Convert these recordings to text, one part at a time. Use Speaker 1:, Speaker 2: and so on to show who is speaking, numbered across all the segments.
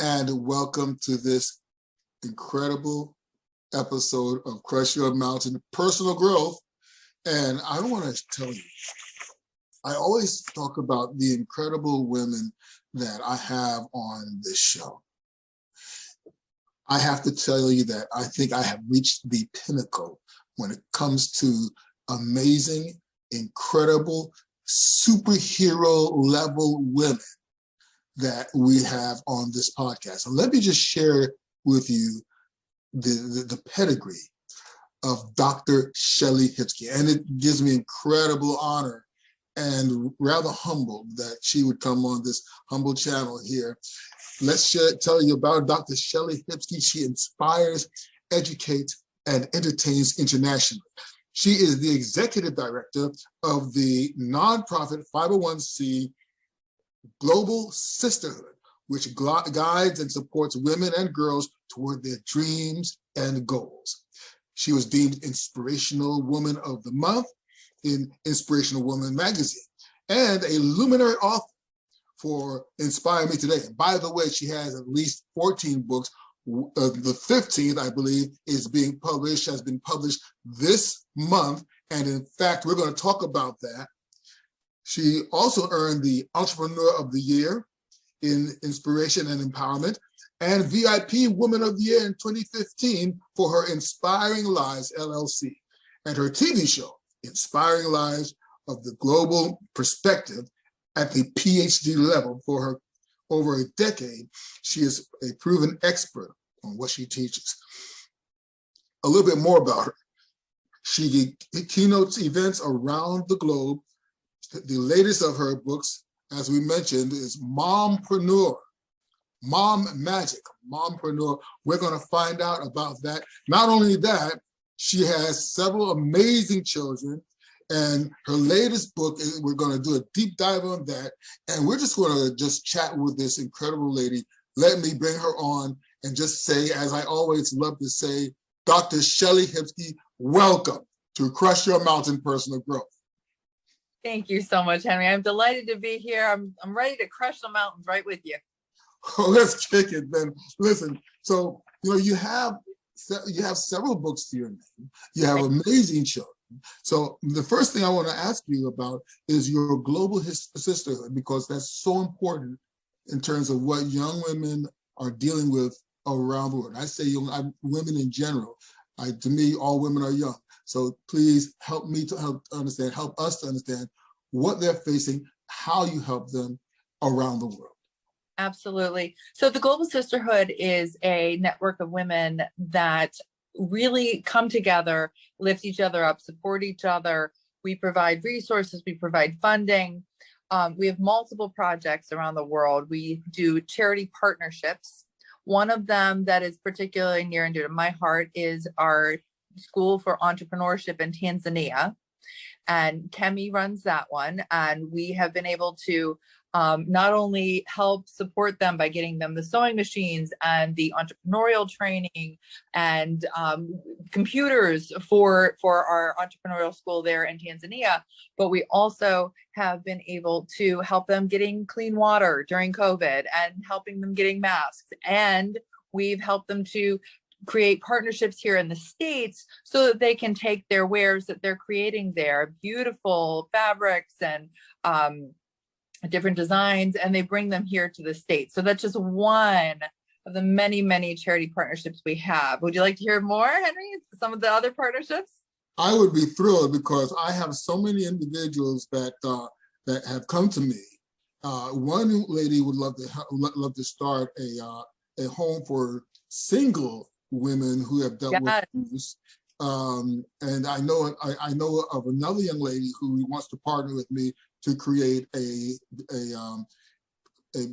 Speaker 1: and welcome to this incredible episode of Crush Your Mountain Personal Growth. And I want to tell you, I always talk about the incredible women that I have on this show. I have to tell you that I think I have reached the pinnacle when it comes to amazing, incredible, superhero level women that we have on this podcast. And let me just share with you the pedigree of Dr. Shellie Hipsky. And it gives me incredible honor and rather humbled that she would come on this humble channel here. Let's tell you about Dr. Shellie Hipsky. She inspires, educates, and entertains internationally. She is the executive director of the nonprofit 501c Global Sisterhood, which guides and supports women and girls toward their dreams and goals. She was deemed Inspirational Woman of the Month in Inspirational Woman magazine and a luminary author for Inspire Me Today. And by the way, she has at least 14 books. The 15th, I believe, has been published this month. And in fact, we're going to talk about that. She also earned the Entrepreneur of the Year in Inspiration and Empowerment and VIP Woman of the Year in 2015 for her Inspiring Lives, LLC, and her TV show, Inspiring Lives of the Global Perspective at the PhD level. For her over a decade, she is a proven expert on what she teaches. A little bit more about her. She keynotes events around the globe. The latest of her books, as we mentioned, is MOMpreneur, Mom Magic, MOMpreneur. We're going to find out about that. Not only that, she has several amazing children, and her latest book, we're going to do a deep dive on that, and we're just going to chat with this incredible lady. Let me bring her on and just say, as I always love to say, Dr. Shellie Hipsky, welcome to Crush Your Mountain Personal Growth.
Speaker 2: Thank you so much, Henry. I'm delighted to be here. I'm ready to crush the mountains right with you.
Speaker 1: Oh, let's kick it then. Listen, so you have several books to your name. You have amazing children. So the first thing I want to ask you about is your Global Sisterhood, because that's so important in terms of what young women are dealing with around the world. I say women in general. To me, all women are young. So please help us to understand what they're facing, how you help them around the world.
Speaker 2: Absolutely. So the Global Sisterhood is a network of women that really come together, lift each other up, support each other. We provide resources, we provide funding. We have multiple projects around the world. We do charity partnerships. One of them that is particularly near and dear to my heart is our School for Entrepreneurship in Tanzania, and Kemi runs that one, and we have been able to not only help support them by getting them the sewing machines and the entrepreneurial training and computers for our entrepreneurial school there in Tanzania, but we also have been able to help them getting clean water during COVID and helping them getting masks, and we've helped them to create partnerships here in the States so that they can take their wares that they're creating there, beautiful fabrics and different designs, and they bring them here to the States. So that's just one of the many, many charity partnerships we have. Would you like to hear more, Henry? Some of the other partnerships?
Speaker 1: I would be thrilled, because I have so many individuals that have come to me. One lady would love to start a home for single women who have dealt with abuse. And I know of another young lady who wants to partner with me to create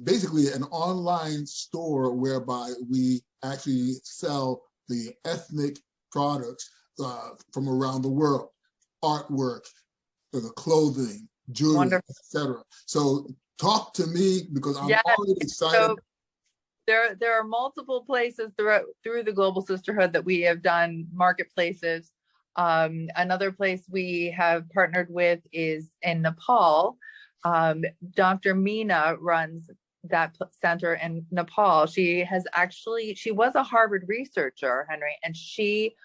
Speaker 1: basically an online store whereby we actually sell the ethnic products from around the world, artwork, the clothing, jewelry, etc. So talk to me, because I'm already excited.
Speaker 2: So there are multiple places through the Global Sisterhood that we have done marketplaces. Another place we have partnered with is in Nepal. Dr. Meena runs center in Nepal. She was a Harvard researcher, Henry, and she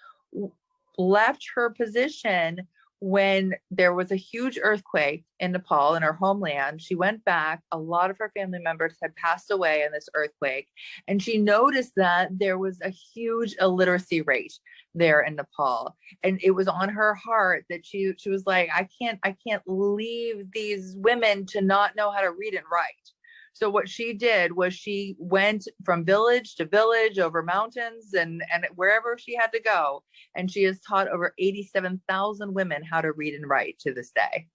Speaker 2: left her position when there was a huge earthquake in Nepal, in her homeland. She went back. A lot of her family members had passed away in this earthquake. And she noticed that there was a huge illiteracy rate there in Nepal. And it was on her heart that she was like, I can't leave these women to not know how to read and write. So what she did was she went from village to village over mountains and wherever she had to go. And she has taught over 87,000 women how to read and write to this day.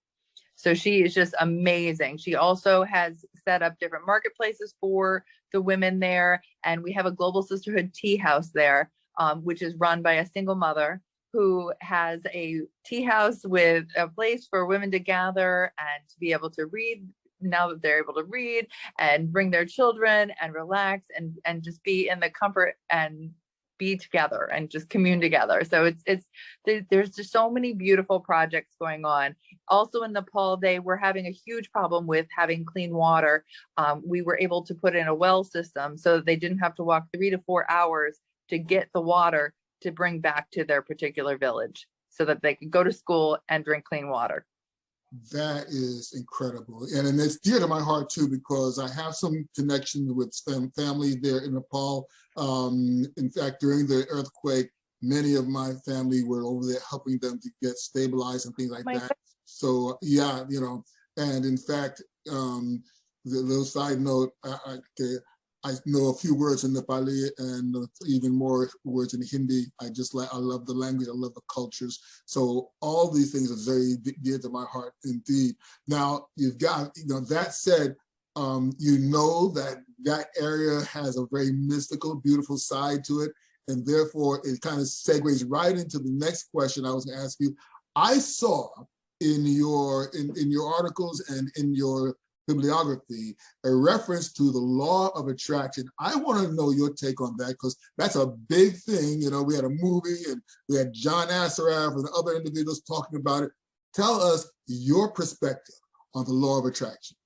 Speaker 2: So she is just amazing. She also has set up different marketplaces for the women there. And we have a Global Sisterhood tea house there, which is run by a single mother who has a tea house with a place for women to gather and to be able to read, now that they're able to read, and bring their children and relax and just be in the comfort and be together and just commune together. So there's just so many beautiful projects going on. Also in Nepal, they were having a huge problem with having clean water. We were able to put in a well system so that they didn't have to walk 3 to 4 hours to get the water to bring back to their particular village so that they could go to school and drink clean water.
Speaker 1: That is incredible. And it's dear to my heart too, because I have some connections with family there in Nepal. In fact, during the earthquake, many of my family were over there helping them to get stabilized and things like that. So yeah, and in fact, the little side note, I know a few words in Nepali and even more words in Hindi. I love the language. I love the cultures. So all these things are very dear to my heart indeed. Now you've got, that said, that area has a very mystical, beautiful side to it. And therefore it kind of segues right into the next question I was gonna ask you. I saw in your articles and in your bibliography a reference to the law of attraction. I want to know your take on that, because that's a big thing. We had a movie and we had John Assaraf and other individuals talking about it. Tell us your perspective on the law of attraction.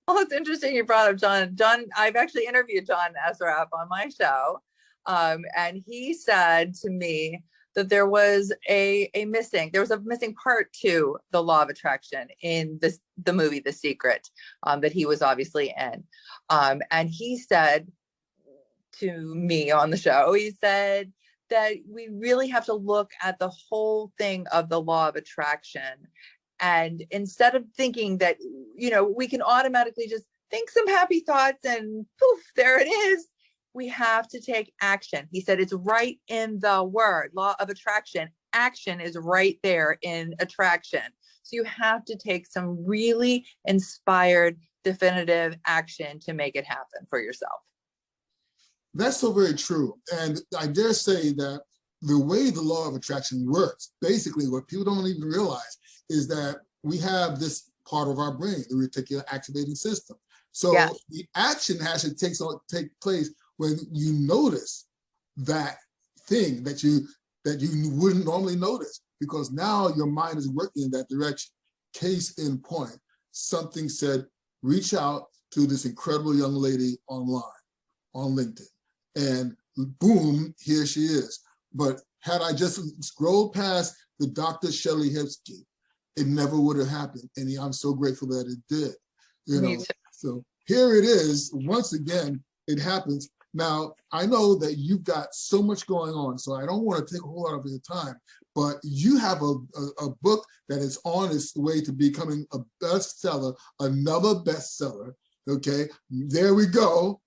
Speaker 2: Well, it's interesting you brought up John. I've actually interviewed John Assaraf on my show. And he said to me that there was a missing part to the law of attraction in the movie The Secret, that he was obviously in. And he said to me on the show, he said that we really have to look at the whole thing of the law of attraction. And instead of thinking that, we can automatically just think some happy thoughts and poof, there it is. We have to take action. He said it's right in the word, law of attraction. Action is right there in attraction. So you have to take some really inspired, definitive action to make it happen for yourself.
Speaker 1: That's so very true. And I dare say that the way the law of attraction works, basically what people don't even realize is that we have this part of our brain, the reticular activating system. So yes, the action has to take place when you notice that thing that you wouldn't normally notice, because now your mind is working in that direction. Case in point, something said, reach out to this incredible young lady online, on LinkedIn, and boom, here she is. But had I just scrolled past the Dr. Shellie Hipsky, it never would have happened. And I'm so grateful that it did.
Speaker 2: Me too.
Speaker 1: So here it is. Once again, it happens. Now, I know that you've got so much going on, so I don't want to take a whole lot of your time, but you have a book that is on its way to becoming a bestseller, another bestseller, okay? There we go.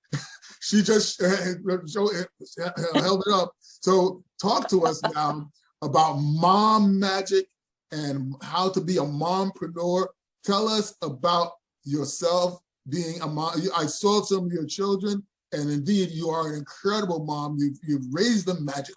Speaker 1: She just held it up. So talk to us now about mom magic and how to be a mompreneur. Tell us about yourself being a mom. I saw some of your children, and indeed, you are an incredible mom. You've raised them magically.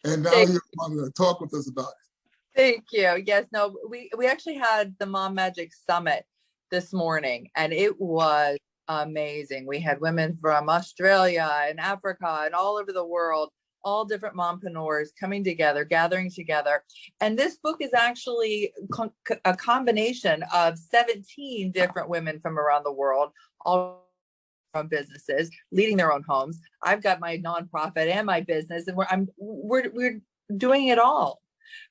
Speaker 1: And now you're going to talk with us about it.
Speaker 2: Thank you. Yes, no, we actually had the Mom Magic Summit this morning, and it was amazing. We had women from Australia and Africa and all over the world, all different mompreneurs coming together, gathering together. And this book is actually a combination of 17 different women from around the world, all own businesses, leading their own homes. I've got my nonprofit and my business, and we're doing it all.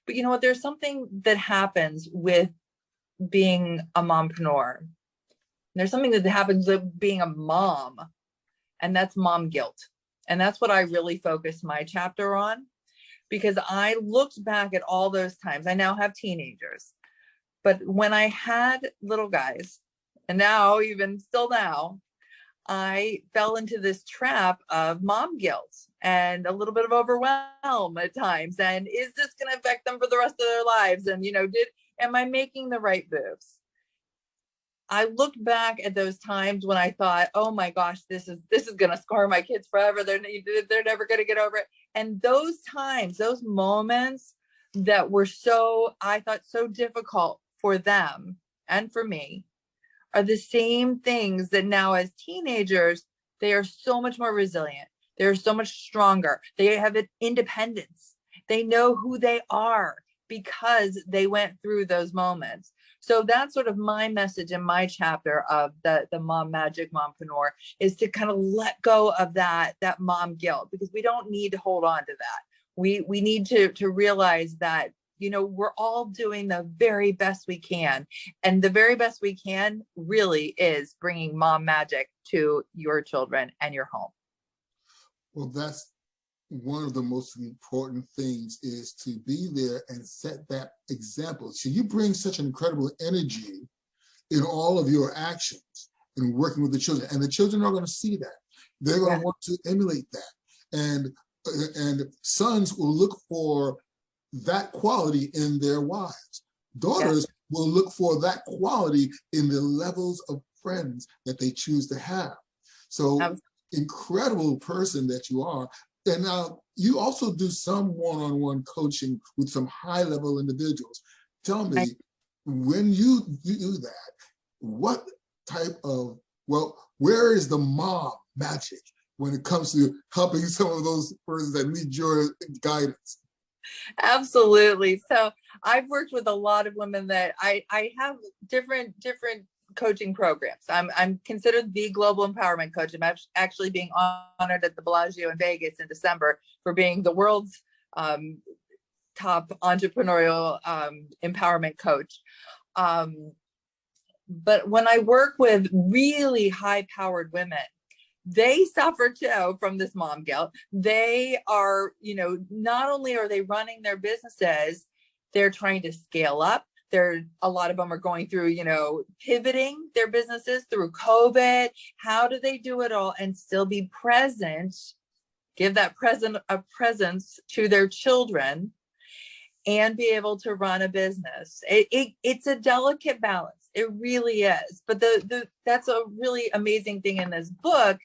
Speaker 2: But you know what? There's something that happens with being a mompreneur. There's something that happens with being a mom, and that's mom guilt. And that's what I really focused my chapter on, because I looked back at all those times. I now have teenagers, but when I had little guys, and now, even still now, I fell into this trap of mom guilt and a little bit of overwhelm at times. And is this going to affect them for the rest of their lives? And, am I making the right moves? I looked back at those times when I thought, oh my gosh, this is going to scar my kids forever. They're never going to get over it. And those times, those moments that were I thought so difficult for them and for me, are the same things that now as teenagers, they are so much more resilient. They're so much stronger. They have an independence. They know who they are because they went through those moments. So that's sort of my message in my chapter of the Mom Magic Mompreneur, is to kind of let go of that mom guilt, because we don't need to hold on to that. We need to realize that, we're all doing the very best we can. And the very best we can really is bringing mom magic to your children and your home.
Speaker 1: Well, that's one of the most important things, is to be there and set that example. So you bring such an incredible energy in all of your actions in working with the children, and the children are going to see that. They're going to want to emulate that. And sons will look for that quality in their wives. Daughters will look for that quality in the levels of friends that they choose to have. So incredible person that you are. And now you also do some one-on-one coaching with some high-level individuals. Tell me, when you do that, what type of, where is the mom magic when it comes to helping some of those persons that need your guidance?
Speaker 2: Absolutely. So I've worked with a lot of women that I have different coaching programs. I'm considered the global empowerment coach. I'm actually being honored at the Bellagio in Vegas in December for being the world's top entrepreneurial empowerment coach. But when I work with really high-powered women, they suffer too from this mom guilt. They are, not only are they running their businesses, they're trying to scale up. A lot of them are going through, pivoting their businesses through COVID. How do they do it all and still be present, give that presence to their children, and be able to run a business? It's a delicate balance. It really is. But that's a really amazing thing in this book,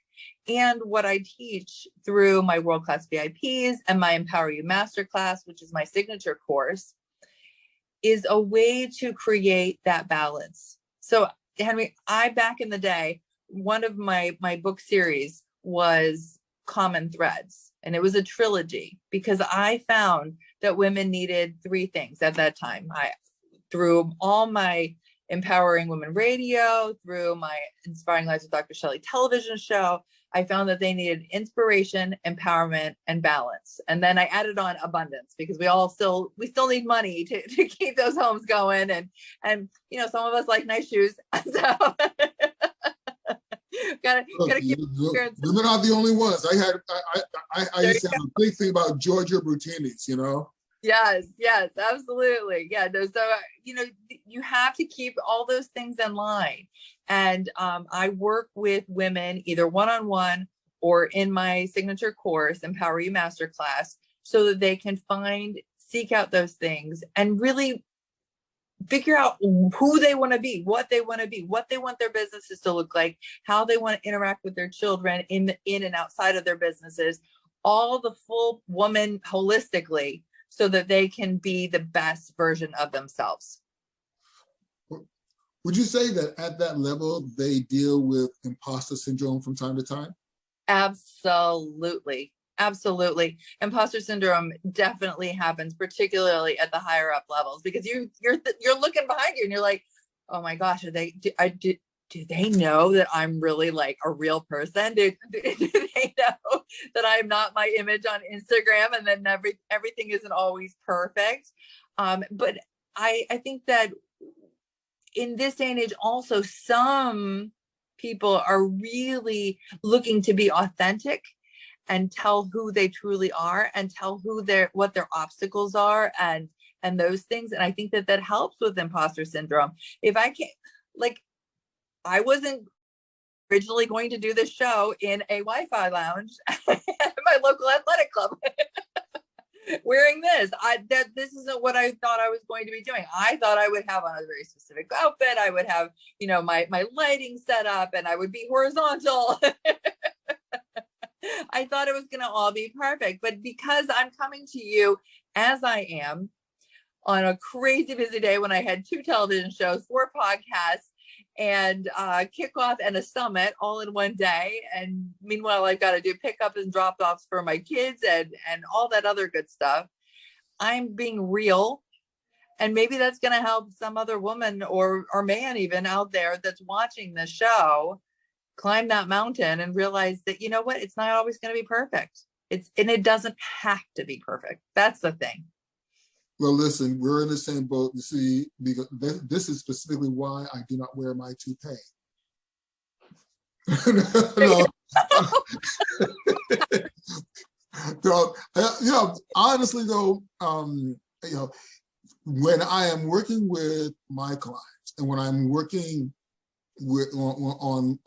Speaker 2: and what I teach through my world-class VIPs and my Empower You Masterclass, which is my signature course, is a way to create that balance. So, Henry, back in the day, one of my book series was Common Threads, and it was a trilogy, because I found that women needed three things at that time. Through all my Empowering Women radio, through my Inspiring Lives with Dr. Shellie television show, I found that they needed inspiration, empowerment, and balance. And then I added on abundance, because we still need money to keep those homes going. And some of us like nice shoes. So gotta keep.
Speaker 1: Women are the only ones. I used to have a big thing about Giorgio Brutini's,
Speaker 2: Yes, absolutely. Yeah. So, you have to keep all those things in line. And I work with women either one-on-one or in my signature course, Empower You Masterclass, so that they can seek out those things and really figure out who they want to be, what they want their businesses to look like, how they want to interact with their children in and outside of their businesses, all the full woman holistically, so that they can be the best version of themselves.
Speaker 1: Would you say that at that level, they deal with imposter syndrome from time to time?
Speaker 2: Absolutely. Imposter syndrome definitely happens, particularly at the higher up levels, because you're looking behind you and you're like, oh my gosh, do they know that I'm really like a real person? Do they know that I'm not my image on Instagram and then everything isn't always perfect? But I think that in this day and age, also some people are really looking to be authentic and tell who they truly are and tell what their obstacles are and those things. And I think that helps with imposter syndrome. If I can't, like, I wasn't originally going to do this show in a Wi-Fi lounge at my local athletic club wearing this. This isn't what I thought I was going to be doing. I thought I would have on a very specific outfit. I would have, my lighting set up and I would be horizontal. I thought it was going to all be perfect, but because I'm coming to you as I am on a crazy busy day when I had 2 television shows, 4 podcasts, and kickoff and a summit all in one day. And meanwhile, I've got to do pickups and drop-offs for my kids and all that other good stuff. I'm being real. And maybe that's going to help some other woman or man even out there that's watching this show climb that mountain and realize that, you know what, it's not always going to be perfect. And it doesn't have to be perfect. That's the thing.
Speaker 1: Well, listen, we're in the same boat. You see, because this is specifically why I do not wear my toupee. So, honestly though, when I am working with my clients and when I'm working with on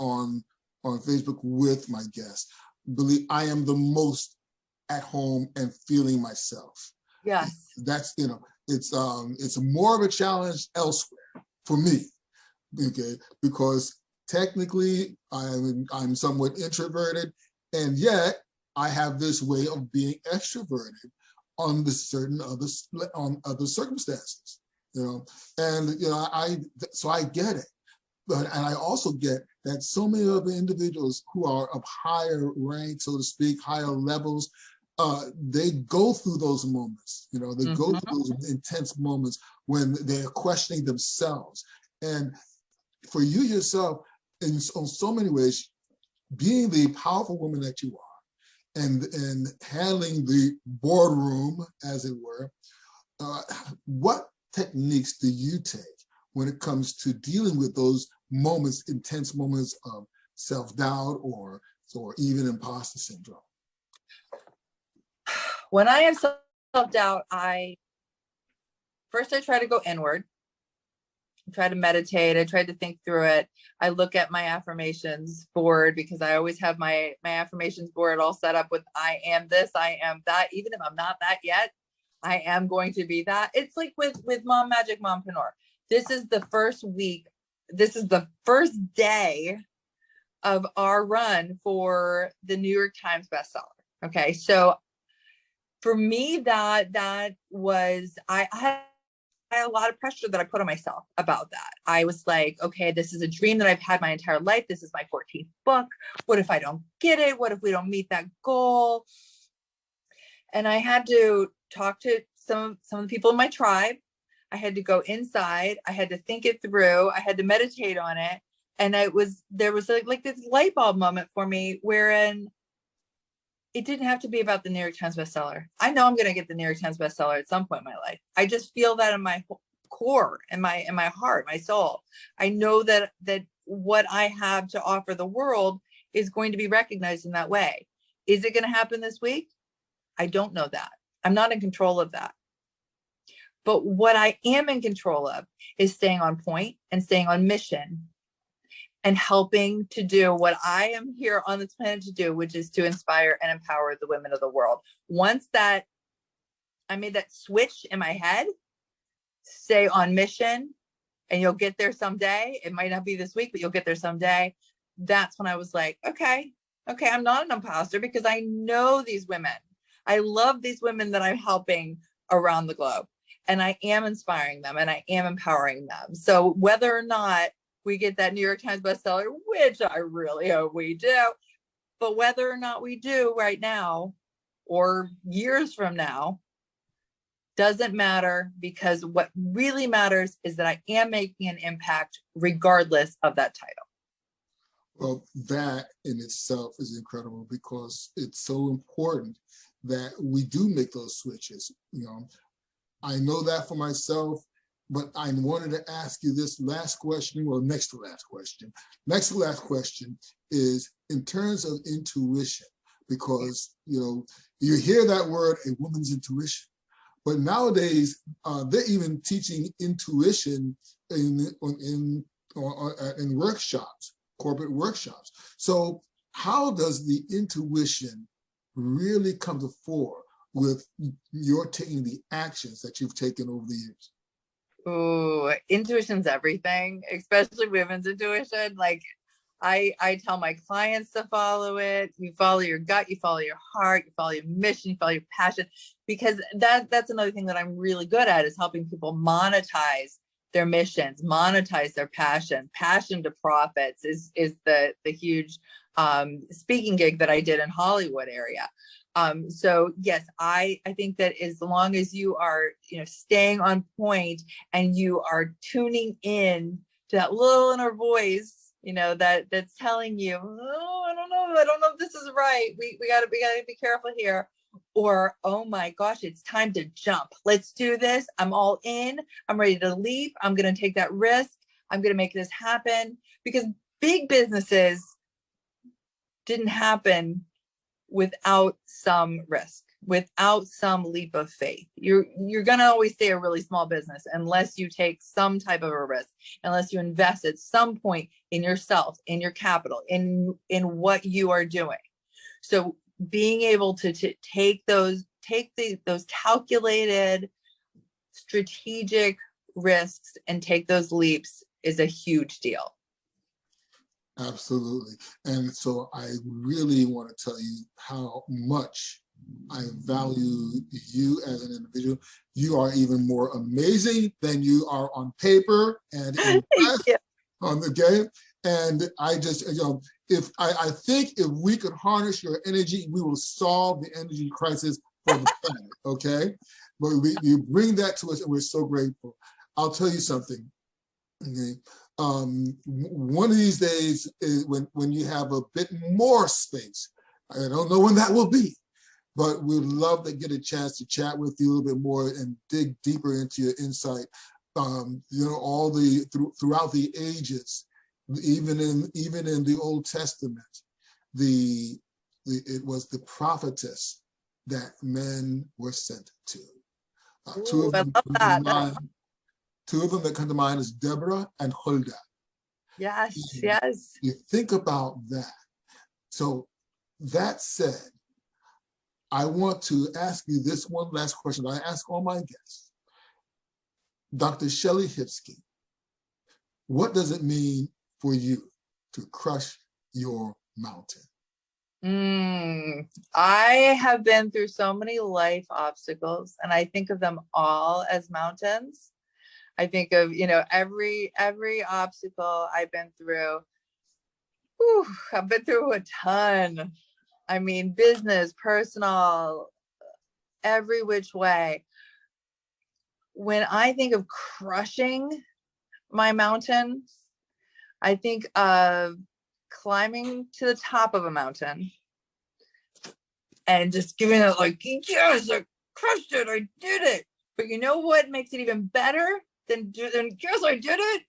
Speaker 1: Facebook with my guests, believe I am the most at home and feeling myself.
Speaker 2: Yes.
Speaker 1: That's, it's more of a challenge elsewhere for me, okay? Because technically I'm somewhat introverted, and yet I have this way of being extroverted on other circumstances, and so I get it. And I also get that so many other individuals who are of higher rank, so to speak, higher levels, they go through those moments, they go through those intense moments when they're questioning themselves. And for you yourself, in so many ways, being the powerful woman that you are and handling the boardroom, as it were, what techniques do you take when it comes to dealing with those moments, intense moments of self-doubt or even imposter syndrome?
Speaker 2: When I have self-doubt, I try to go inward. I try to meditate. I try to think through it. I look at my affirmations board because I always have my affirmations board all set up with I am this, I am that. Even if I'm not that yet, I am going to be that. It's like with Mom Magic MOMpreneur. This is the first week. This is the first day of our run for the New York Times bestseller. Okay. So for me, that was, I had a lot of pressure that I put on myself about that. I was like, okay, this is a dream that I've had my entire life. This is my 14th book. What if I don't get it? What if we don't meet that goal? And I had to talk to some of the people in my tribe. I had to go inside. I had to think it through. I had to meditate on it. And there was like this light bulb moment for me wherein it didn't have to be about the New York Times bestseller. I know I'm going to get the New York Times bestseller at some point in my life. I just feel that in my core, in my heart, my soul. I know that what I have to offer the world is going to be recognized in that way. Is it going to happen this week? I don't know that. I'm not in control of that. But what I am in control of is staying on point and staying on mission and helping to do what I am here on this planet to do, which is to inspire and empower the women of the world. Once that I made that switch in my head, stay on mission and you'll get there someday. It might not be this week, but you'll get there someday. That's when I was like, okay, I'm not an imposter because I know these women. I love these women that I'm helping around the globe, and I am inspiring them and I am empowering them. So whether or not we get that New York Times bestseller, which I really hope we do, but whether or not we do right now or years from now doesn't matter, because what really matters is that I am making an impact regardless of that title.
Speaker 1: Well, that in itself is incredible because it's so important that we do make those switches. I know that for myself, but I wanted to ask you this last question, well, next to last question. Next to last question is in terms of intuition, because, you hear that word, a woman's intuition, but nowadays they're even teaching intuition in workshops, corporate workshops. So how does the intuition really come to fore with your taking the actions that you've taken over the years?
Speaker 2: Ooh, intuition's everything, especially women's intuition. Like I tell my clients to follow it. You follow your gut, you follow your heart, you follow your mission, you follow your passion, because that's another thing that I'm really good at, is helping people monetize their missions, monetize their passion to profits is the huge speaking gig that I did in Hollywood area. So yes, I think that as long as you are, staying on point and you are tuning in to that little inner voice, that's telling you, oh, I don't know if this is right. We gotta be careful here. Or, oh my gosh, it's time to jump. Let's do this. I'm all in. I'm ready to leap. I'm going to take that risk. I'm going to make this happen, because big businesses didn't happen without some risk, without some leap of faith. You're going to always stay a really small business unless you take some type of a risk, unless you invest at some point in yourself, in your capital, in what you are doing. So being able to take those calculated, strategic risks and take those leaps is a huge deal.
Speaker 1: Absolutely. And so I really want to tell you how much I value you as an individual. You are even more amazing than you are on paper and in on the game. And I just, I think if we could harness your energy, we will solve the energy crisis for the planet, okay? But you bring that to us and we're so grateful. I'll tell you something, okay? One of these days is when you have a bit more space, I don't know when that will be, but we'd love to get a chance to chat with you a little bit more and dig deeper into your insight. Throughout the ages, even in the Old Testament, it was the prophetess that men were sent to. Two of them that come to mind is Deborah and Huldah.
Speaker 2: Yes,
Speaker 1: and
Speaker 2: yes.
Speaker 1: You think about that. So that said, I want to ask you this one last question I ask all my guests. Dr. Shellie Hipsky, what does it mean for you to crush your mountain?
Speaker 2: I have been through so many life obstacles, and I think of them all as mountains. I think of, every obstacle I've been through. Whew, I've been through a ton. I mean, business, personal, every which way. When I think of crushing my mountain, I think of climbing to the top of a mountain and just giving it like, yes, I crushed it, I did it. But you know what makes it even better than yes, I did it,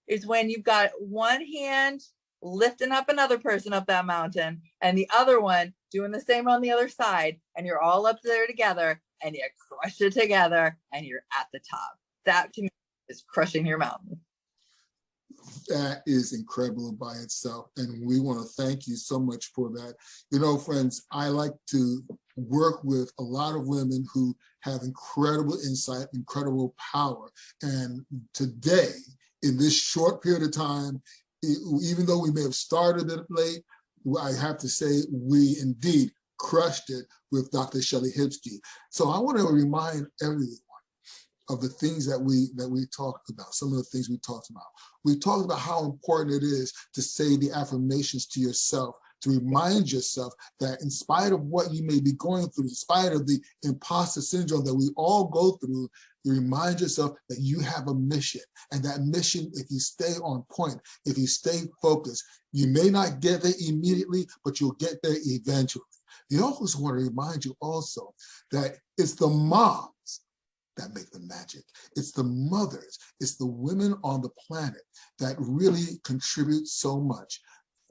Speaker 2: is when you've got one hand lifting up another person up that mountain and the other one doing the same on the other side, and you're all up there together and you crush it together and you're at the top. That to me is crushing your mountain.
Speaker 1: That is incredible by itself. And we want to thank you so much for that. Friends, I like to work with a lot of women who have incredible insight, incredible power. And today, in this short period of time, even though we may have started it late, I have to say we indeed crushed it with Dr. Shellie Hipsky. So I want to remind everyone of the things that we talked about, some of the things we talked about. We talked about how important it is to say the affirmations to yourself to remind yourself that in spite of what you may be going through, in spite of the imposter syndrome that we all go through, you remind yourself that you have a mission. And that mission, if you stay on point, if you stay focused, you may not get there immediately, but you'll get there eventually. You also want to remind you also that it's the moms that make the magic. It's the mothers, it's the women on the planet that really contribute so much.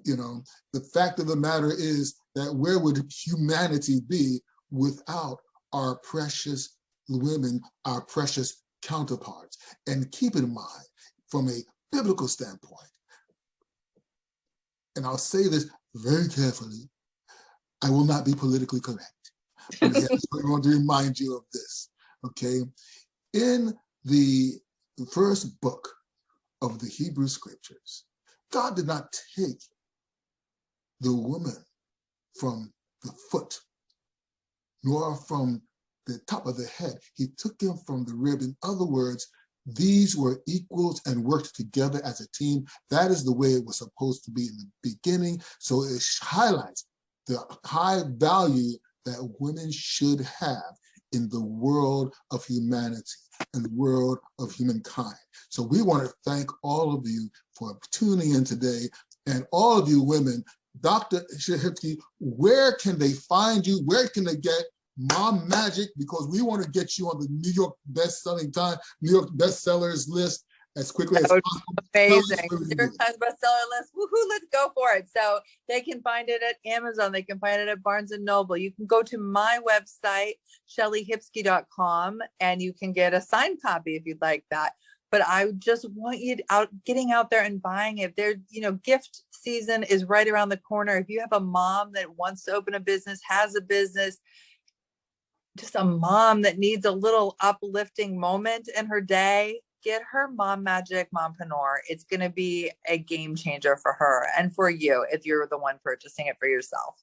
Speaker 1: The fact of the matter is that where would humanity be without our precious women, our precious counterparts? And keep in mind, from a biblical standpoint, and I'll say this very carefully, I will not be politically correct. But I want to remind you of this, okay? In the first book of the Hebrew Scriptures, God did not take the woman from the foot, nor from the top of the head. He took him from the rib. In other words, these were equals and worked together as a team. That is the way it was supposed to be in the beginning. So it highlights the high value that women should have in the world of humanity and the world of humankind. So we want to thank all of you for tuning in today, and all of you women. Dr. Shellie Hipsky, where can they find you? Where can they get Mom Magic? Because we want to get you on the New York New York bestsellers list as quickly as possible.
Speaker 2: Amazing. New York Times bestseller list. Woohoo, let's go for it. So they can find it at Amazon. They can find it at Barnes & Noble. You can go to my website, shelliehipsky.com, and you can get a signed copy if you'd like that. But I just want you getting out there and buying it. Gift season is right around the corner. If you have a mom that wants to open a business, has a business, just a mom that needs a little uplifting moment in her day, get her Mom Magic MOMpreneur. It's going to be a game changer for her and for you if you're the one purchasing it for yourself.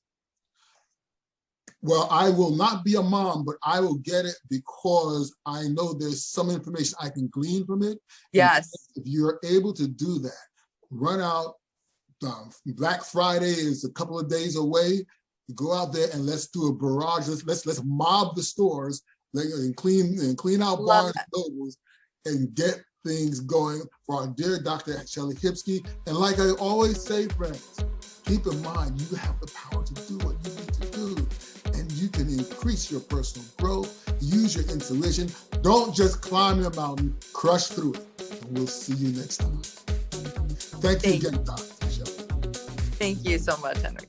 Speaker 1: Well, I will not be a mom, but I will get it because I know there's some information I can glean from it.
Speaker 2: Yes.
Speaker 1: And if you're able to do that, run out. Black Friday is a couple of days away. Go out there and let's do a barrage. Let's mob the stores and clean out Barnes and Nobles and get things going for our dear Dr. Shellie Hipsky. And like I always say, friends, keep in mind you have the power to do what you need to do. And you can increase your personal growth, use your intuition. Don't just climb the mountain, crush through it. And we'll see you next time. Thank you again, Dr. Shellie.
Speaker 2: Thank you so much, Henry.